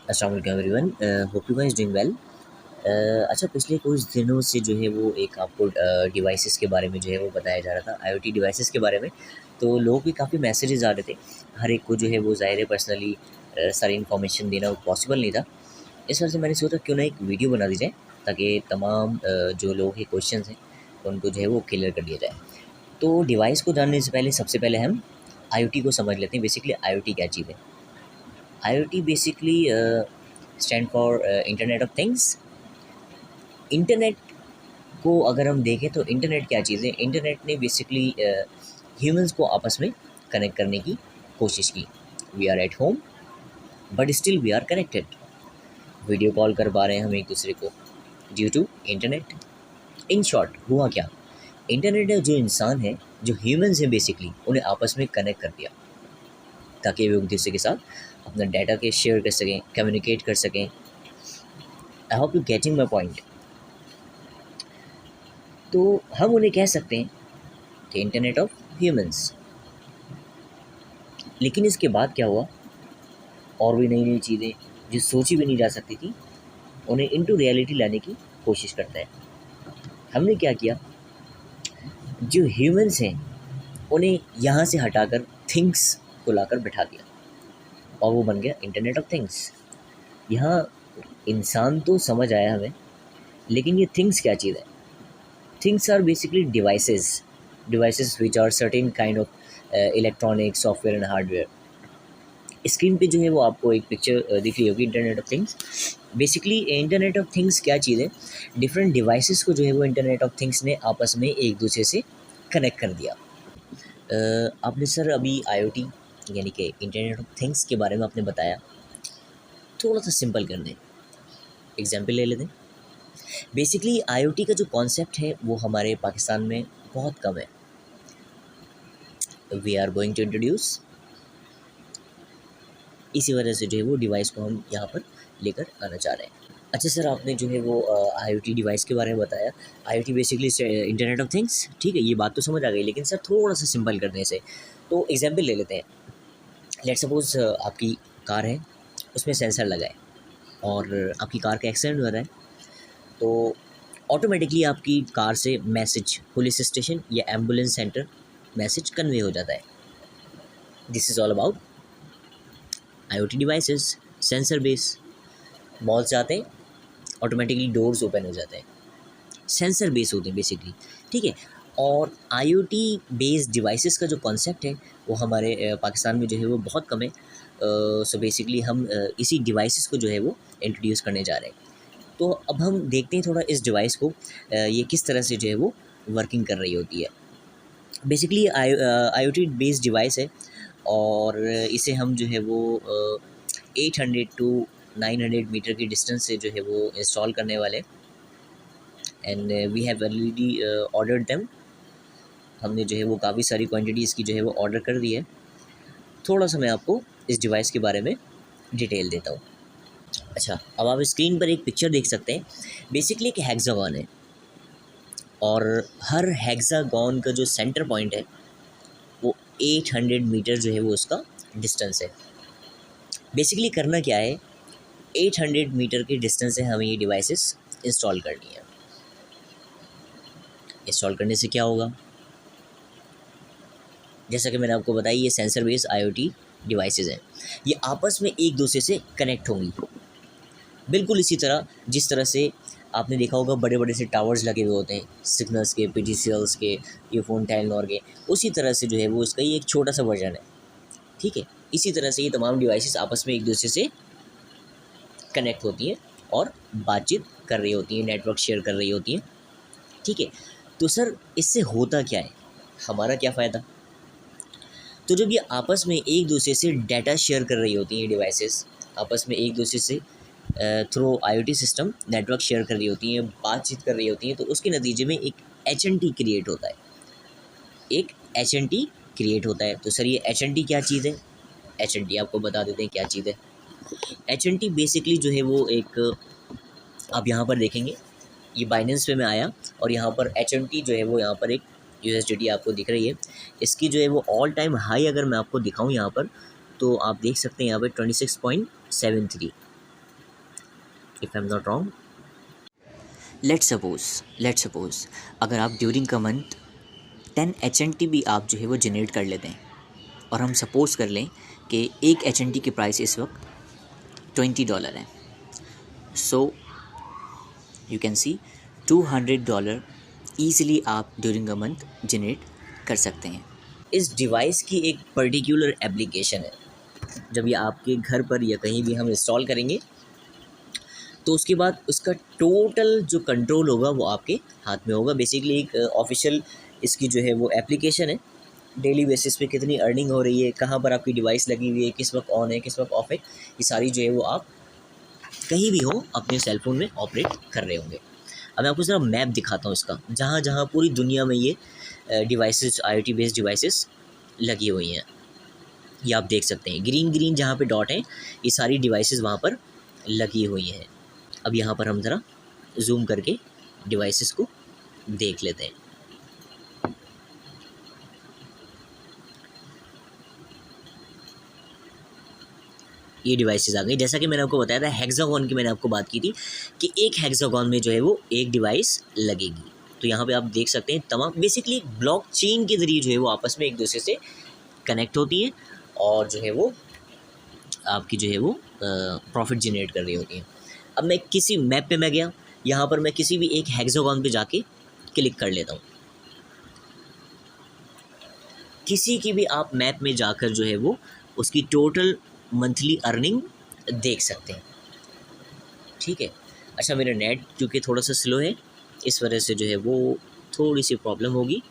अस्सलाम वालेकुम everyone, hope you guys doing well. अच्छा, पिछले कुछ दिनों से जो है वो एक आपको डिवाइसेस के बारे में जो है वो बताया जा रहा था, आईओटी डिवाइसेस के बारे में। तो लोगों के काफ़ी मैसेजेस आ रहे थे। हर एक को जो है वो ज़ाहिर है पर्सनली सारी इन्फॉर्मेशन देना पॉसिबल नहीं था। इस वजह से मैंने सोचा क्यों ना एक वीडियो बना दी जाए, ताकि तमाम जो लोगों के क्वेश्चंस हैं उनको जो है वो क्लियर कर दिया जाए। तो डिवाइस को जानने से पहले सबसे पहले हम आईओटी को समझ लेते हैं। बेसिकली आईओटी क्या चीज़ है? IoT basically stand for internet of things. Internet को अगर हम देखें तो इंटरनेट क्या चीज़ है? इंटरनेट ने बेसिकली ह्यूमंस को आपस में कनेक्ट करने की कोशिश की। We are at home but still we are connected. Video call कर पा रहे हैं हम एक दूसरे को due to internet. In short हुआ क्या? इंटरनेट ने जो इंसान है, जो ह्यूमंस हैं, बेसिकली उन्हें आपस में कनेक्ट कर दिया, ताकि वे एक दूसरे के साथ अपना डाटा के शेयर कर सकें, कम्युनिकेट कर सकें। I hope you getting my point. तो हम उन्हें कह सकते हैं कि इंटरनेट ऑफ ह्यूमंस। लेकिन इसके बाद क्या हुआ? और भी नई नई चीज़ें जो सोची भी नहीं जा सकती थी, उन्हें इनटू रियलिटी लाने की कोशिश करता है। हमने क्या किया? जो ह्यूमंस हैं उन्हें यहाँ से हटाकर थिंग्स को लाकर बिठा दिया, और वो बन गया इंटरनेट ऑफ थिंग्स। यहाँ इंसान तो समझ आया हमें, लेकिन ये थिंग्स क्या चीज़ है? Things are basically devices which are certain kind of electronic software and hardware. Screen पे जो है वो आपको एक पिक्चर दिख रही होगी, internet of things. Basically internet of things क्या चीज़ है? डिफरेंट डिवाइसेस को जो है वो इंटरनेट ऑफ थिंग्स ने आपस में एक दूसरे से कनेक्ट कर दिया। आपने सर अभी आईओटी यानी कि इंटरनेट ऑफ थिंग्स के बारे में आपने बताया, थोड़ा सा सिंपल कर दें, एग्जाम्पल ले लेते हैं। बेसिकली आईओटी का जो कॉन्सेप्ट है वो हमारे पाकिस्तान में बहुत कम है। We are going to introduce, इसी वजह से जो है वो डिवाइस को हम यहाँ पर लेकर आना चाह रहे हैं। अच्छा सर, आपने जो है वो आईओटी डिवाइस के बारे में बताया। IoT basically internet of things, ठीक है, ये बात तो समझ आ गई, लेकिन सर थोड़ा सा सिंपल करने से। तो एग्जाम्पल ले लेते हैं। लेट सपोज आपकी कार है, उसमें सेंसर लगा है और आपकी कार का एक्सीडेंट हो रहा है, तो ऑटोमेटिकली आपकी कार से मैसेज पुलिस स्टेशन या एम्बुलेंस सेंटर मैसेज कन्वे हो जाता है। This is all about IoT devices, sensor base. Mall से आते हैं, ऑटोमेटिकली डोर्स ओपन हो जाते हैं, सेंसर बेस होते हैं बेसिकली, ठीक है। और आईओटी बेस्ड डिवाइसेस का जो कॉन्सेप्ट है वो हमारे पाकिस्तान में जो है वो बहुत कम है। सो बेसिकली हम इसी डिवाइसेस को जो है वो इंट्रोड्यूस करने जा रहे हैं। तो अब हम देखते हैं थोड़ा इस डिवाइस को, ये किस तरह से जो है वो वर्किंग कर रही होती है। बेसिकली आईओटी बेस्ड डिवाइस है, और इसे हम जो है वो 800 टू 900 मीटर की डिस्टेंस से जो है वो इंस्टॉल करने वाले। And we have already ordered them. हमने जो है वो काफ़ी सारी क्वांटिटी इसकी जो है वो ऑर्डर कर दी है। थोड़ा सा मैं आपको इस डिवाइस के बारे में डिटेल देता हूँ। अच्छा, अब आप स्क्रीन पर एक पिक्चर देख सकते हैं। बेसिकली एक हेक्सागन है, और हर हेक्सागन का जो सेंटर पॉइंट है वो 800 मीटर जो है वो उसका डिस्टेंस है। बेसिकली करना क्या है, 800 मीटर के डिस्टेंस से हमें ये डिवाइसेस इंस्टॉल करनी है। इंस्टॉल करने से क्या होगा? जैसा कि मैंने आपको बताया, ये सेंसर बेस्ड आईओटी डिवाइसेस हैं। ये आपस में एक दूसरे से कनेक्ट होंगी, बिल्कुल इसी तरह जिस तरह से आपने देखा होगा बड़े बड़े से टावर्स लगे हुए होते हैं, सिग्नल्स के, पीटीसीएल्स के, ईयरफोन टेलीनॉर के। उसी तरह से जो है वो इसका ये एक छोटा सा वर्जन है, ठीक है। इसी तरह से ये तमाम डिवाइसेस आपस में एक दूसरे से कनेक्ट होती हैं और बातचीत कर रही होती हैं, नेटवर्क शेयर कर रही होती हैं, ठीक है। तो सर इससे होता क्या है, हमारा क्या फ़ायदा? तो जब ये आपस में एक दूसरे से डाटा शेयर कर रही होती हैं, ये डिवाइसेस आपस में एक दूसरे से through IoT system network share कर रही होती हैं, बातचीत कर रही होती हैं, तो उसके नतीजे में एक एचएनटी क्रिएट होता है। एक एचएनटी क्रिएट होता है। तो सर ये एचएनटी क्या चीज़ है? एचएनटी आपको बता देते हैं क्या चीज़ है। एचएनटी बेसिकली जो है वो एक, आप यहाँ पर देखेंगे, ये बाइनेंस पे में आया, और यहाँ पर एचएनटी जो है वो यहाँ पर एक यूएसडीटी आपको दिख रही है। इसकी जो है वो ऑल टाइम हाई अगर मैं आपको दिखाऊँ यहाँ पर, तो आप देख सकते हैं यहाँ पर 26.73। If I am not wrong. Let's suppose अगर आप ड्यूरिंग का मंथ 10 HNT भी आप जो है वो जनरेट कर लेते हैं, और हम सपोज़ कर लें कि एक HNT की प्राइस इस वक्त $20 है, so you can see $200 easily आप ड्यूरिंग अ मंथ जनरेट कर सकते हैं। इस डिवाइस की एक पर्टिकुलर एप्लीकेशन है, जब ये आपके घर पर या कहीं भी हम इंस्टॉल करेंगे तो उसके बाद उसका टोटल जो कंट्रोल होगा वो आपके हाथ में होगा। बेसिकली एक ऑफिशियल इसकी जो है वो एप्लीकेशन है, डेली बेसिस पे कितनी अर्निंग हो रही है, कहाँ पर आपकी डिवाइस लगी हुई है, किस वक्त ऑन है, किस वक्त ऑफ है, ये सारी जो है वो आप कहीं भी हो अपने सेलफोन में ऑपरेट कर रहे होंगे। अब मैं आपको ज़रा मैप दिखाता हूँ इसका, जहाँ जहाँ पूरी दुनिया में ये डिवाइसेस, IoT बेस्ड डिवाइसेस लगी हुई हैं, ये आप देख सकते हैं। ग्रीन ग्रीन जहाँ पे डॉट हैं, ये सारी डिवाइसेस वहाँ पर लगी हुई हैं। अब यहाँ पर हम ज़रा जूम करके डिवाइसेस को देख लेते हैं। ये डिवाइसेस आ गई। जैसा कि मैंने आपको बताया था हेक्सागोन की, मैंने आपको बात की थी कि एक हेक्सागोन में जो है वो एक डिवाइस लगेगी। तो यहाँ पे आप देख सकते हैं तमाम बेसिकली ब्लॉकचेन के ज़रिए जो है वो आपस में एक दूसरे से कनेक्ट होती हैं और जो है वो आपकी जो है वो प्रॉफिट जनरेट कर रही होती हैं। अब मैं किसी मैप पे मैं गया, यहाँ पर मैं किसी भी एक हेक्सागोन पे जाके क्लिक कर लेता हूँ। किसी की भी आप मैप में जाकर जो है वो उसकी टोटल मंथली अर्निंग देख सकते हैं। ठीक है। अच्छा, मेरा नेट क्योंकि थोड़ा सा स्लो है, इस वजह से जो है वो थोड़ी सी प्रॉब्लम होगी।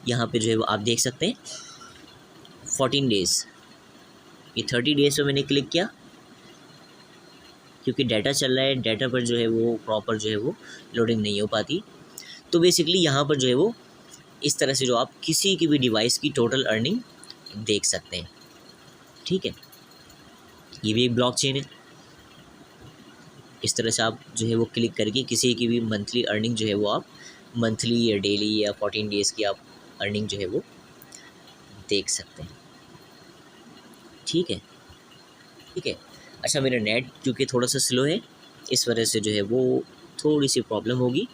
यहाँ पे जो है वो आप देख सकते हैं 14 डेज़, ये 30 डेज़ पे मैंने क्लिक किया क्योंकि डाटा चल रहा है, डाटा पर जो है वो प्रॉपर जो है वो लोडिंग नहीं हो पाती। तो बेसिकली यहाँ पर जो है वो इस तरह से जो आप किसी की भी डिवाइस की टोटल अर्निंग देख सकते हैं। ठीक है, ये भी एक ब्लॉकचेन है। इस तरह से आप जो है वो क्लिक करके किसी की भी मंथली अर्निंग जो है वो आप मंथली या डेली या 14 डेज़ की आप अर्निंग जो है वो देख सकते हैं। ठीक है, ठीक है। अच्छा, मेरा नेट क्योंकि थोड़ा सा स्लो है, इस वजह से जो है वो थोड़ी सी प्रॉब्लम होगी।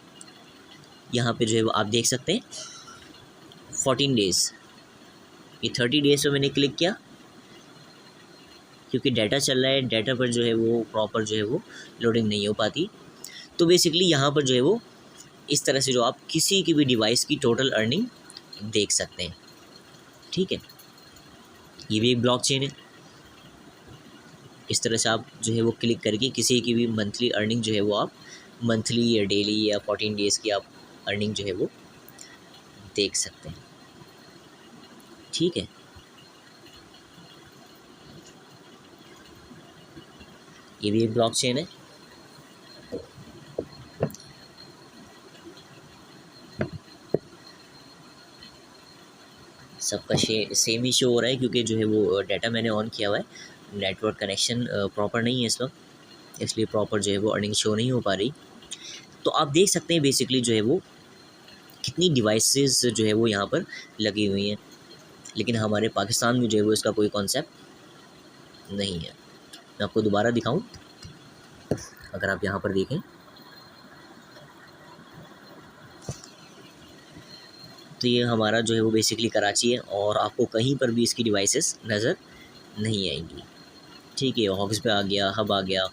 यहाँ पे जो है वो आप देख सकते हैं 14 डेज़, ये 30 डेज़ पे मैंने क्लिक किया क्योंकि डाटा चल रहा है, डाटा पर जो है वो प्रॉपर जो है वो लोडिंग नहीं हो पाती। तो बेसिकली यहाँ पर जो है वो इस तरह से जो आप किसी की भी डिवाइस की टोटल अर्निंग देख सकते हैं। ठीक है, ये भी एक ब्लॉकचेन है। इस तरह से आप जो है वो क्लिक करके किसी की भी मंथली अर्निंग जो है वो आप मंथली या डेली या 14 डेज़ की आप अर्निंग जो है वो देख सकते हैं। ठीक है, ये भी एक ब्लॉकचेन है। सबका सेम ही शो हो रहा है क्योंकि जो है वो डाटा मैंने ऑन किया हुआ है, नेटवर्क कनेक्शन प्रॉपर नहीं है इस वक्त, इसलिए प्रॉपर जो है वो अर्निंग शो नहीं हो पा रही। तो आप देख सकते हैं बेसिकली जो है वो कितनी डिवाइसेस जो है वो यहाँ पर लगी हुई हैं, लेकिन हमारे पाकिस्तान में जो है वो इसका कोई कॉन्सेप्ट नहीं है। मैं आपको दोबारा दिखाऊं, अगर आप यहाँ पर देखें तो ये हमारा जो है वो बेसिकली कराची है और आपको कहीं पर भी इसकी डिवाइसेस नज़र नहीं आएंगी। ठीक है, हॉक्स पे आ गया, हब आ गया,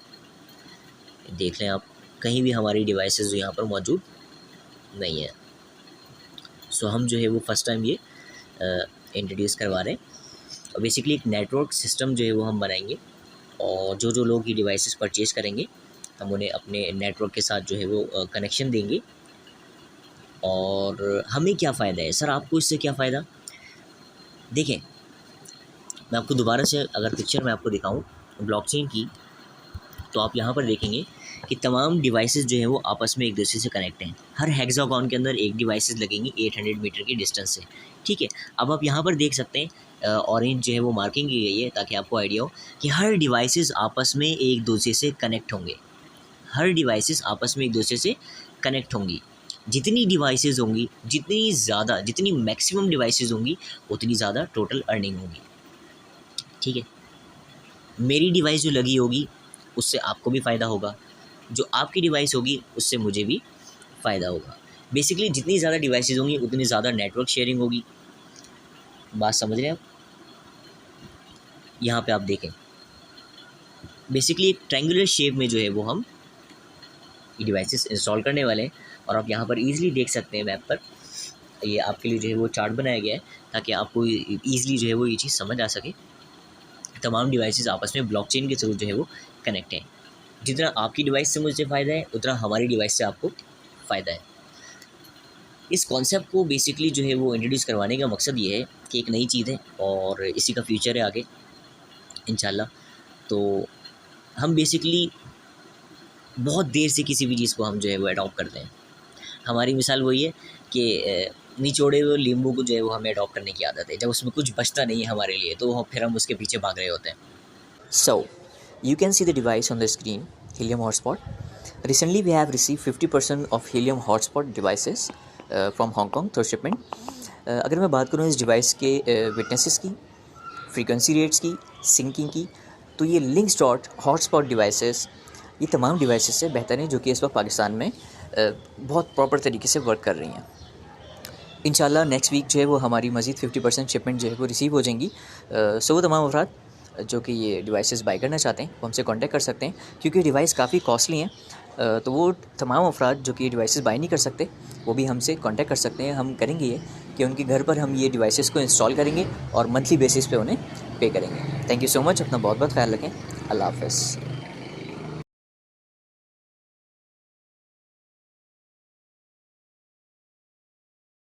देख लें आप, कहीं भी हमारी डिवाइसेस जो यहाँ पर मौजूद नहीं है। सो हम जो है वो फर्स्ट टाइम ये इंट्रोड्यूस करवा रहे हैं। और बेसिकली एक नेटवर्क सिस्टम जो है वो हम बनाएंगे और जो जो लोग ये डिवाइसेस परचेज़ करेंगे हम उन्हें अपने नेटवर्क के साथ जो है वो कनेक्शन देंगे। और हमें क्या फ़ायदा है सर, आपको इससे क्या फ़ायदा? देखें, मैं आपको दोबारा से अगर पिक्चर में आपको दिखाऊं ब्लॉकचेन की, तो आप यहाँ पर देखेंगे कि तमाम डिवाइसेस जो हैं वो आपस में एक दूसरे से कनेक्ट हैं। हर हेक्सागोन के अंदर एक डिवाइसेस लगेंगी 800 मीटर की डिस्टेंस से। ठीक है, अब आप यहाँ पर देख सकते हैं ऑरेंज जो है वो मार्किंग की गई है ताकि आपको आइडिया हो कि हर डिवाइसेस आपस में एक दूसरे से कनेक्ट होंगे। हर डिवाइसेस आपस में एक दूसरे से कनेक्ट होंगी। जितनी डिवाइसेस होंगी, जितनी मैक्सिमम डिवाइसेस होंगी उतनी ज़्यादा टोटल अर्निंग होगी। ठीक है, मेरी डिवाइस जो लगी होगी उससे आपको भी फ़ायदा होगा, जो आपकी डिवाइस होगी उससे मुझे भी फ़ायदा होगा। बेसिकली जितनी ज़्यादा डिवाइसेस होंगी उतनी ज़्यादा नेटवर्क शेयरिंग होगी। बात समझ रहे हैं आप? यहाँ पे आप देखें, बेसिकली एक ट्रायंगुलर शेप में जो है वो हम ये डिवाइसेस इंस्टॉल करने वाले हैं। और आप यहाँ पर ईज़िली देख सकते हैं मैप पर, ये आपके लिए जो है वो चार्ट बनाया गया है ताकि आपको ईज़िली जो है वो ये चीज़ समझ आ सके। तमाम डिवाइसेस आपस में ब्लॉकचेन के थ्रू जो है वो कनेक्ट हैं। जितना आपकी डिवाइस से मुझे फ़ायदा है उतना हमारी डिवाइस से आपको फ़ायदा है। इस कॉन्सेप्ट को बेसिकली जो है वो इंट्रोड्यूस करवाने का मकसद ये है कि एक नई चीज़ है और इसी का फ्यूचर है आगे इंशाल्लाह। तो हम बेसिकली बहुत देर से किसी भी चीज़ को हम जो है वो अडॉप्ट करते हैं। हमारी मिसाल वही है कि निचोड़े हुए नींबू को जो है वो हमें अडॉप्ट करने की आदत है। जब उसमें कुछ बचता नहीं है हमारे लिए तो फिर हम उसके पीछे भाग रहे होते हैं। So, you can see the device on the screen, Helium Hotspot. Recently, we have received 50% of Helium Hotspot devices from Hong Kong through shipment. अगर मैं बात करूँ इस डिवाइस के विटनेसेस की, फ्रीक्वेंसी रेट्स की, सिंकिंग की, तो ये लिंक्स डॉट हॉटस्पॉट डिवाइसेस ये तमाम डिवाइसेस से बेहतर हैं जो कि इस वक्त पाकिस्तान में बहुत प्रॉपर तरीके से वर्क कर रही हैं। इंशाल्लाह नेक्स्ट वीक जो है वो हमारी मज़ीद 50% शिपमेंट जो है वो रिसीव हो जाएंगी। सो वो तमाम अफराद जो कि ये डिवाइसेस बाय करना चाहते हैं वो हमसे कांटेक्ट कर सकते हैं, क्योंकि डिवाइस काफ़ी कॉस्टली हैं। तो वो तमाम अफराद जो कि ये डिवाइसेस बाय नहीं कर सकते वो भी हमसे कांटेक्ट कर सकते हैं। हम करेंगे ये कि उनके घर पर हम ये डिवाइसेस को इंस्टॉल करेंगे और मंथली बेसिस पे उन्हें पे करेंगे। Thank you so much. अपना बहुत बहुत ख्याल रखें। अल्लाह हाफ़िज़।